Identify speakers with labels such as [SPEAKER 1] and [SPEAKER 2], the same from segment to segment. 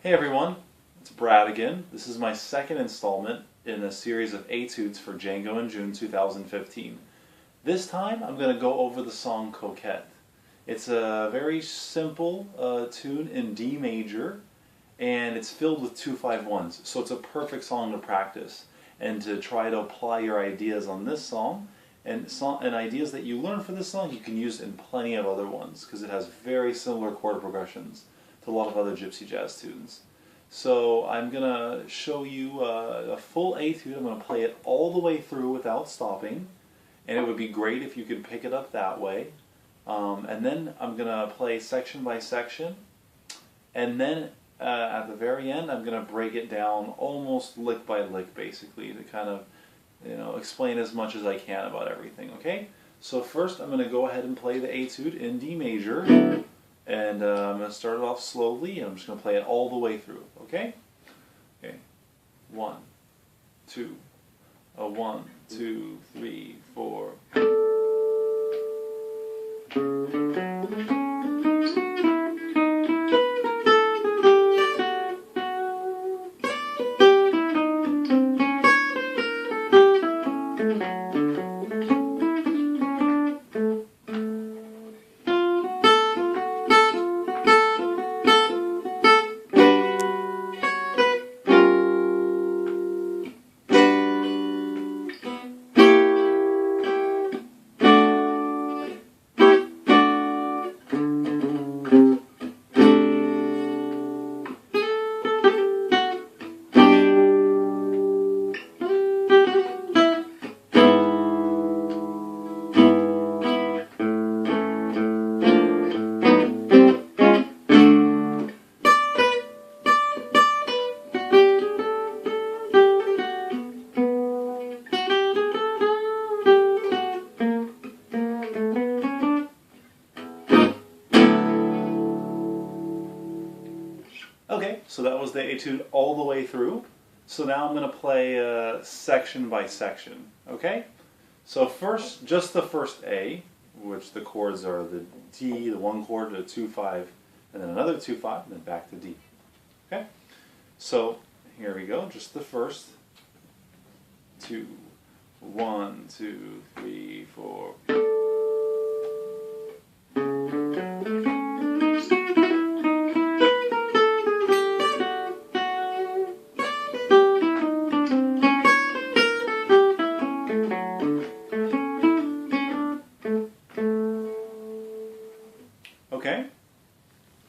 [SPEAKER 1] Hey everyone, it's Brad again. This is my second installment in a series of etudes for Django in June 2015. This time I'm going to go over the song Coquette. It's a very simple tune in D major, and it's filled with 2-5-1s, so it's a perfect song to practice and to try to apply your ideas on this song. And ideas that you learn for this song you can use in plenty of other ones, because it has very similar chord progressions to a lot of other gypsy jazz tunes. So I'm going to show you a full etude. I'm going to play it all the way through without stopping, and it would be great if you could pick it up that way. And then I'm going to play section by section, and then at the very end I'm going to break it down almost lick by lick, basically, to kind of explain as much as I can about everything, okay? So first I'm going to go ahead and play the etude in D major, and I'm going to start it off slowly, and I'm just going to play it all the way through, okay? Okay, 1, 2, 1, 2, 3, 4. Okay, so that was the etude all the way through. So now I'm going to play section by section, okay? So first, just the first A, which the chords are the D, the 1 chord, the 2-5, and then another 2-5, and then back to D, okay? So here we go, just the first 2, 1, 2, 3, 4. Okay,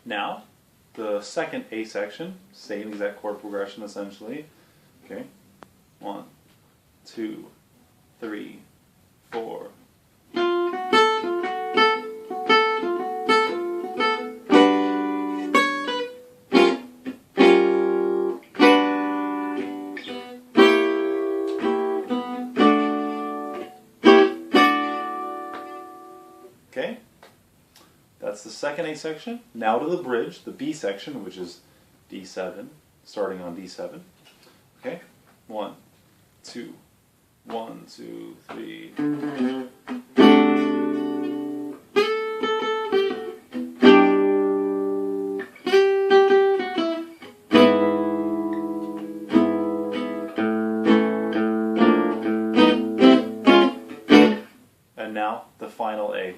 [SPEAKER 1] now the second A section, same exact chord progression essentially. Okay, 1, 2, 3, 4. Okay. That's the second A section. Now to the bridge, the B section, which is D7, starting on D7. Okay, 1, 2, 1, 2, 3. And now the final A.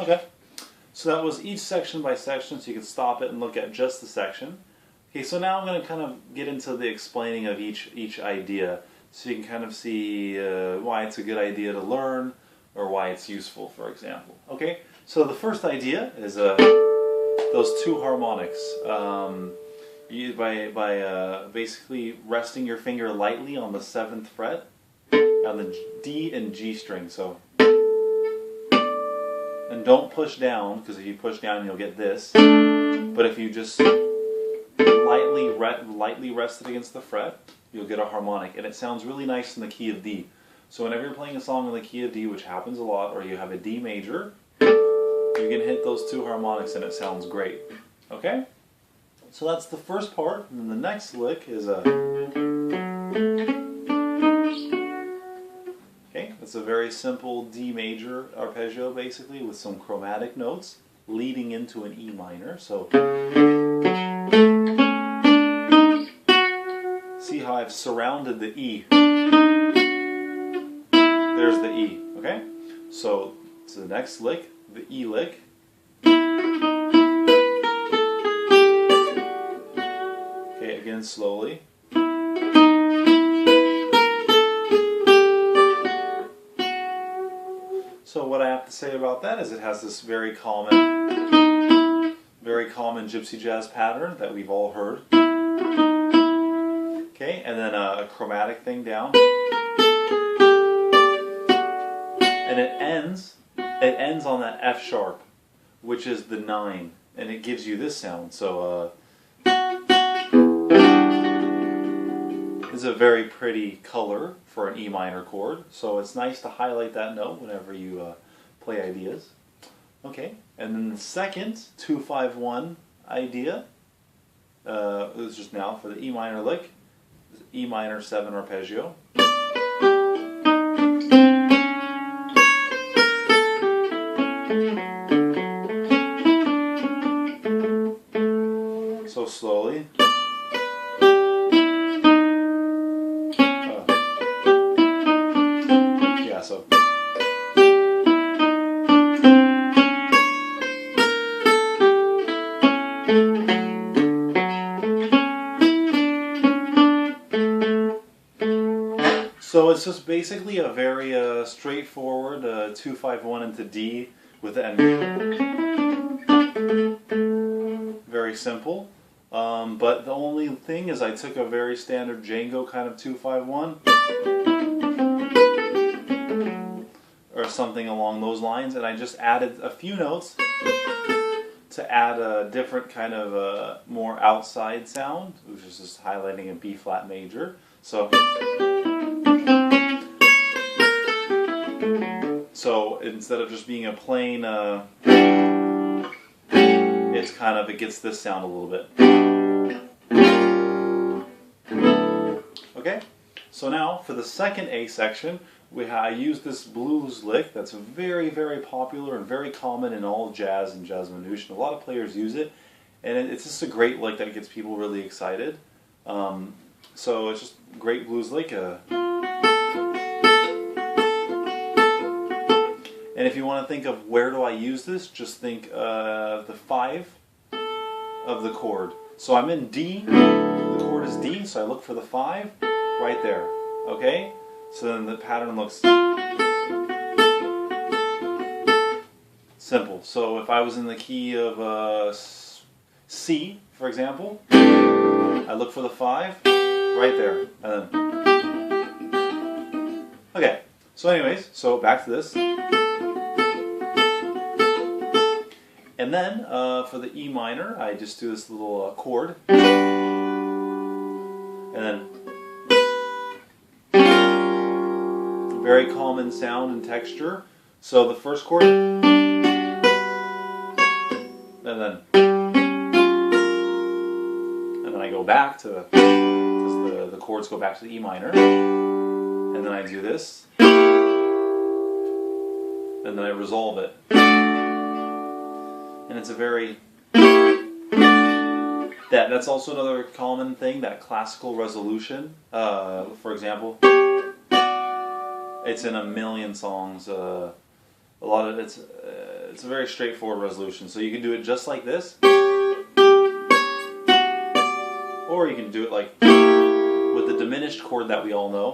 [SPEAKER 1] Okay, so that was each section by section, so you can stop it and look at just the section. Okay, so now I'm going to kind of get into the explaining of each idea, so you can kind of see why it's a good idea to learn, or why it's useful, for example. Okay, so the first idea is those 2 harmonics. By basically resting your finger lightly on the 7th fret, on the D and G string, so. And don't push down, because if you push down you'll get this. But if you just lightly rest it against the fret, you'll get a harmonic. And it sounds really nice in the key of D. So whenever you're playing a song in the key of D, which happens a lot, or you have a D major, you can hit those 2 harmonics and it sounds great. Okay? So that's the first part, and then the next lick is a... Okay, it's a very simple D major arpeggio basically with some chromatic notes leading into an E minor. So see how I've surrounded the E. There's the E, okay? So to the next lick, the E lick. Okay, again slowly. So what I have to say about that is it has this very common gypsy jazz pattern that we've all heard. Okay, and then a chromatic thing down. And it ends on that F sharp, which is the 9, and it gives you this sound. So it's a very pretty color for an E minor chord, so it's nice to highlight that note whenever you play ideas. Okay, and then the second 2-5-1 idea is just now for the E minor lick, E minor 7 arpeggio. So slowly. Yeah, so. So it's just basically a very straightforward 2-5-1 into D with the end. Very simple. But the only thing is I took a very standard Django kind of 2-5-1 or something along those lines, and I just added a few notes to add a different kind of more outside sound, which is just highlighting a B flat major. So instead of just being a plain, it's kind of, it gets this sound a little bit. Okay, so now for the second A section, I use this blues lick that's very, very popular and very common in all jazz and jazz minutiae. A lot of players use it, and it's just a great lick that gets people really excited. So it's just a great blues lick. And if you want to think of where do I use this, just think the 5 of the chord. So I'm in D, the chord is D, so I look for the 5 right there, okay? So then the pattern looks simple. So if I was in the key of C, for example, I look for the 5 right there, and then, okay. So anyways, so back to this. And then for the E minor, I just do this little chord, and then very common sound and texture. So the first chord, and then I go back to, because the chords go back to the E minor, and then I do this, and then I resolve it. And it's a very, that's also another common thing, that classical resolution. For example, it's in a million songs. A lot of it's a very straightforward resolution. So you can do it just like this, or you can do it like with the diminished chord that we all know,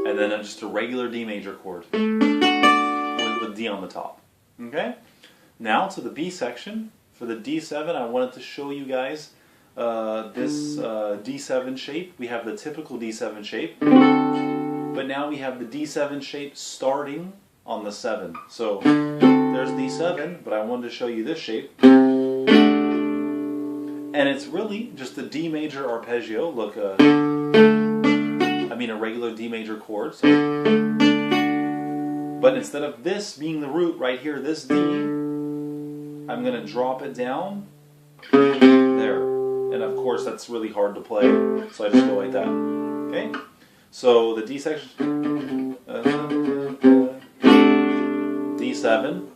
[SPEAKER 1] and then just a regular D major chord with D on the top. Okay, now to the B section. For the D7, I wanted to show you guys this D7 shape. We have the typical D7 shape, but now we have the D7 shape starting on the 7. So there's D7, but I wanted to show you this shape. And it's really just a D major arpeggio. Look, a regular D major chord. So, but instead of this being the root right here, this D, I'm going to drop it down there. And of course that's really hard to play, so I just go like that. Okay? So the D section, D7,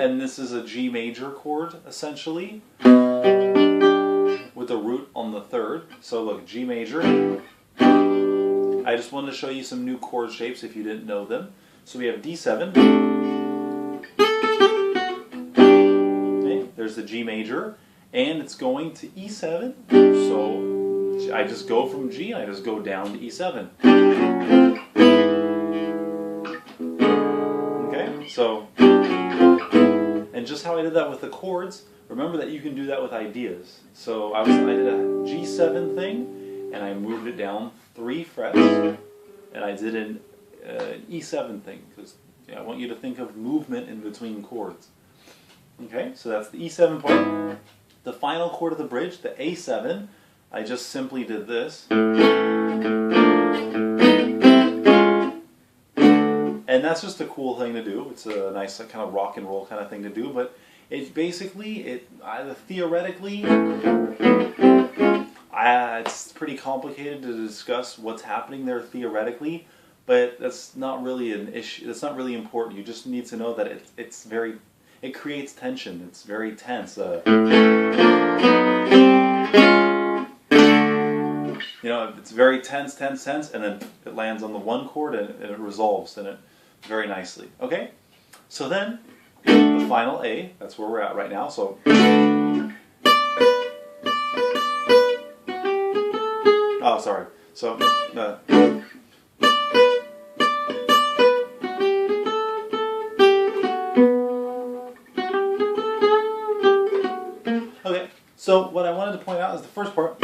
[SPEAKER 1] and this is a G major chord essentially, with the root on the third. So look, G major. I just wanted to show you some new chord shapes if you didn't know them. So we have D7. Okay, there's the G major, and it's going to E7. So I just go from G and I just go down to E7. Okay, so, and just how I did that with the chords, remember that you can do that with ideas. So I did a G7 thing, and I moved it down 3 frets, and I did an E7 thing, because I want you to think of movement in between chords. Okay, so that's the E7 part. The final chord of the bridge, the A7, I just simply did this. And that's just a cool thing to do. It's a nice kind of rock and roll kind of thing to do, but it basically, theoretically, it's pretty complicated to discuss what's happening there theoretically, but that's not really an issue. That's not really important. You just need to know that it creates tension. It's very tense. You know, it's very tense, tense, tense, and then it lands on the one chord and it resolves in it very nicely. Okay? So then, the final A, that's where we're at right now. So, oh, sorry. So, okay, so what I wanted to point out is the first part.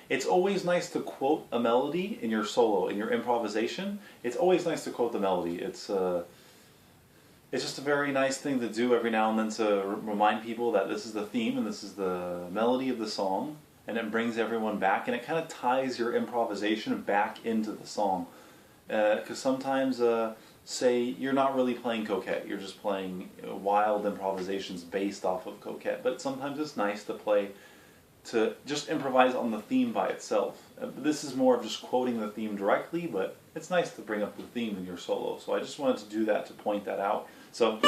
[SPEAKER 1] It's always nice to quote a melody in your solo, in your improvisation. It's always nice to quote the melody. It's just a very nice thing to do every now and then to remind people that this is the theme and this is the melody of the song, and it brings everyone back, and it kind of ties your improvisation back into the song. Because sometimes, say, you're not really playing Coquette, you're just playing wild improvisations based off of Coquette, but sometimes it's nice to just improvise on the theme by itself. This is more of just quoting the theme directly, but it's nice to bring up the theme in your solo. So I just wanted to do that, to point that out. So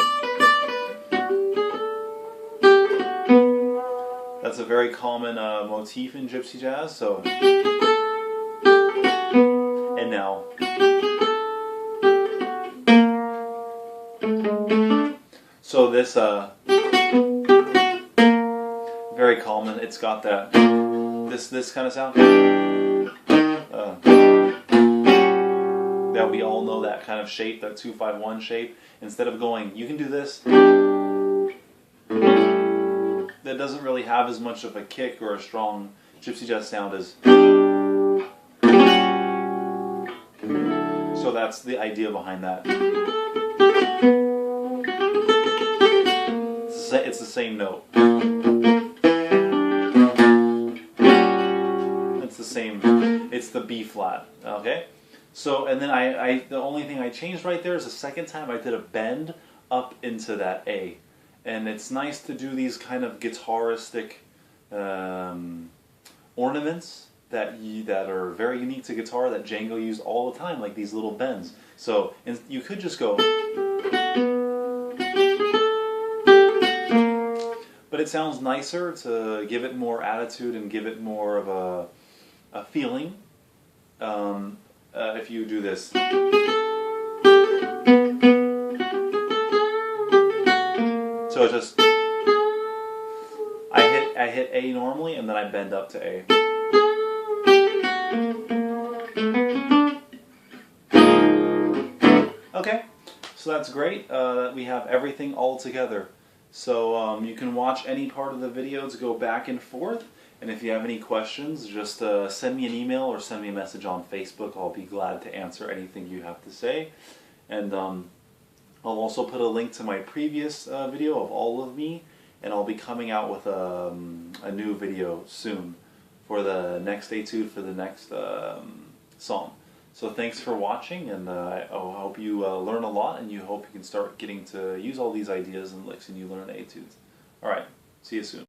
[SPEAKER 1] that's a very common motif in gypsy jazz. So, and now, so this very common. It's got that this kind of sound. That we all know, that kind of shape, that 2-5-1 shape. Instead of going, you can do this. That doesn't really have as much of a kick or a strong gypsy jazz sound as. So that's the idea behind that. It's the same note. It's the B flat, okay? So, and then the only thing I changed right there is the second time I did a bend up into that A. And it's nice to do these kind of guitaristic ornaments that are very unique to guitar that Django used all the time, like these little bends. So, and you could just go, but it sounds nicer to give it more attitude and give it more of a feeling. If you do this. So it's just, I hit A normally and then I bend up to A. Okay, so that's great. We have everything all together. So you can watch any part of the video to go back and forth. And if you have any questions, just send me an email or send me a message on Facebook. I'll be glad to answer anything you have to say. And I'll also put a link to my previous video of all of me. And I'll be coming out with a new video soon for the next etude for the next song. So thanks for watching, and I hope you learn a lot, and you hope you can start getting to use all these ideas and licks and you learn etudes. Alright, see you soon.